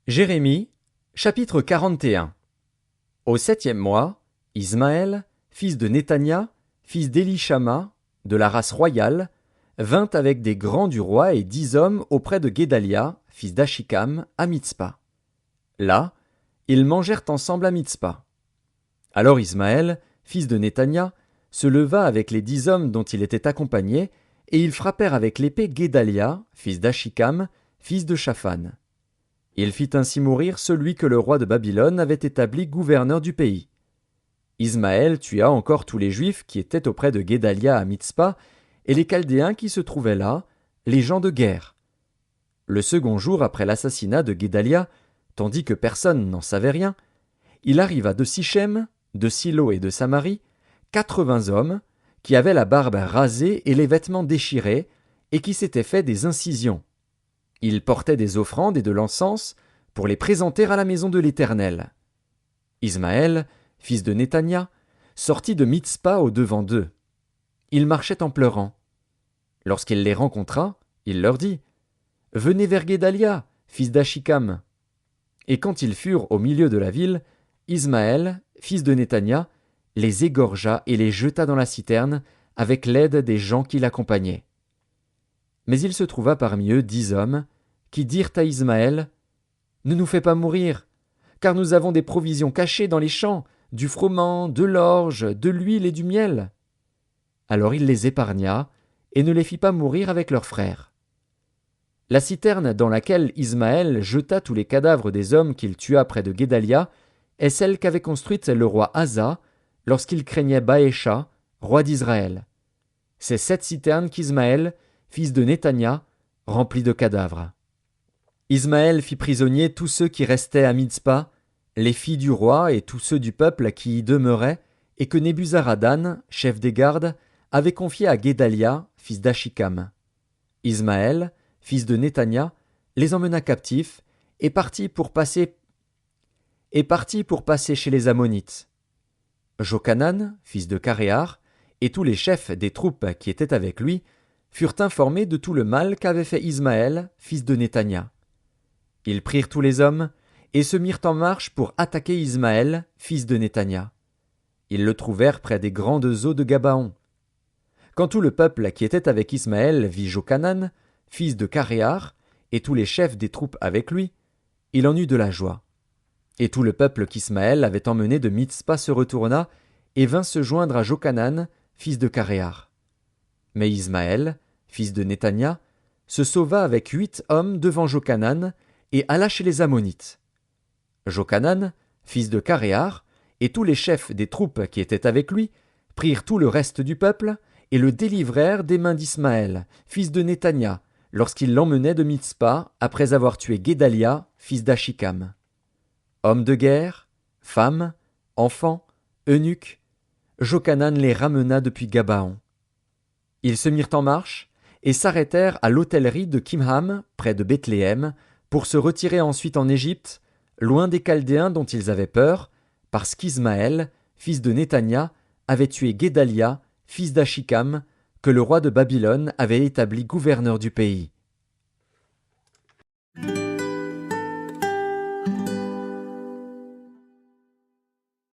Jérémie, chapitre 41. Au 7e mois, Ismaël, fils de Néthania, fils d'Élishama, de la race royale, vint avec des grands du roi et 10 hommes auprès de Guédalia, fils d'Achikam, à Mitzpa. Là, ils mangèrent ensemble à Mitzpa. Alors Ismaël, fils de Néthania, se leva avec les 10 hommes dont il était accompagné, et ils frappèrent avec l'épée Guédalia, fils d'Achikam, fils de Shaphan. Il fit ainsi mourir celui que le roi de Babylone avait établi gouverneur du pays. Ismaël tua encore tous les Juifs qui étaient auprès de Guédalia à Mitzpa, et les Chaldéens qui se trouvaient là, les gens de guerre. Le second jour après l'assassinat de Guédalia, tandis que personne n'en savait rien, il arriva de Sichem, de Silo et de Samarie, 80 hommes, qui avaient la barbe rasée et les vêtements déchirés, et qui s'étaient fait des incisions. Ils portaient des offrandes et de l'encens pour les présenter à la maison de l'Éternel. Ismaël, fils de Néthania, sortit de Mitzpa au devant d'eux. Il marchait en pleurant. Lorsqu'il les rencontra, il leur dit : « Venez vers Guédalia, fils d'Achikam. » Et quand ils furent au milieu de la ville, Ismaël, fils de Néthania, les égorgea et les jeta dans la citerne avec l'aide des gens qui l'accompagnaient. Mais il se trouva parmi eux 10 hommes, qui dirent à Ismaël : « Ne nous fais pas mourir, car nous avons des provisions cachées dans les champs, du froment, de l'orge, de l'huile et du miel. » Alors il les épargna, et ne les fit pas mourir avec leurs frères. La citerne dans laquelle Ismaël jeta tous les cadavres des hommes qu'il tua près de Guédalia est celle qu'avait construite le roi Asa, lorsqu'il craignait Baécha, roi d'Israël. C'est cette citerne qu'Ismaël, fils de Néthania, remplit de cadavres. Ismaël fit prisonnier tous ceux qui restaient à Mitzpa, les filles du roi et tous ceux du peuple qui y demeuraient, et que Nebuzaradan, chef des gardes, avait confiés à Guédalia, fils d'Achikam. Ismaël, fils de Néthania, les emmena captifs, et partit pour passer chez les Ammonites. Jochanan, fils de Caréar, et tous les chefs des troupes qui étaient avec lui, furent informés de tout le mal qu'avait fait Ismaël, fils de Néthania. Ils prirent tous les hommes, et se mirent en marche pour attaquer Ismaël, fils de Néthania. Ils le trouvèrent près des grandes eaux de Gabaon. Quand tout le peuple qui était avec Ismaël vit Jochanan, fils de Caréar, et tous les chefs des troupes avec lui, il en eut de la joie. Et tout le peuple qu'Ismaël avait emmené de Mitzpa se retourna, et vint se joindre à Jochanan, fils de Caréar. Mais Ismaël, fils de Néthania, se sauva avec 8 hommes devant Jochanan, et alla chez les Ammonites. Jochanan, fils de Caréar, et tous les chefs des troupes qui étaient avec lui, prirent tout le reste du peuple, et le délivrèrent des mains d'Ismaël, fils de Néthania, lorsqu'il l'emmenait de Mitzpa, après avoir tué Guédalia, fils d'Achikam. Hommes de guerre, femmes, enfants, eunuques, Jochanan les ramena depuis Gabaon. Ils se mirent en marche, et s'arrêtèrent à l'hôtellerie de Kimham, près de Bethléem, pour se retirer ensuite en Égypte, loin des Chaldéens dont ils avaient peur, parce qu'Ismaël, fils de Néthania, avait tué Guédalia, fils d'Achikam, que le roi de Babylone avait établi gouverneur du pays.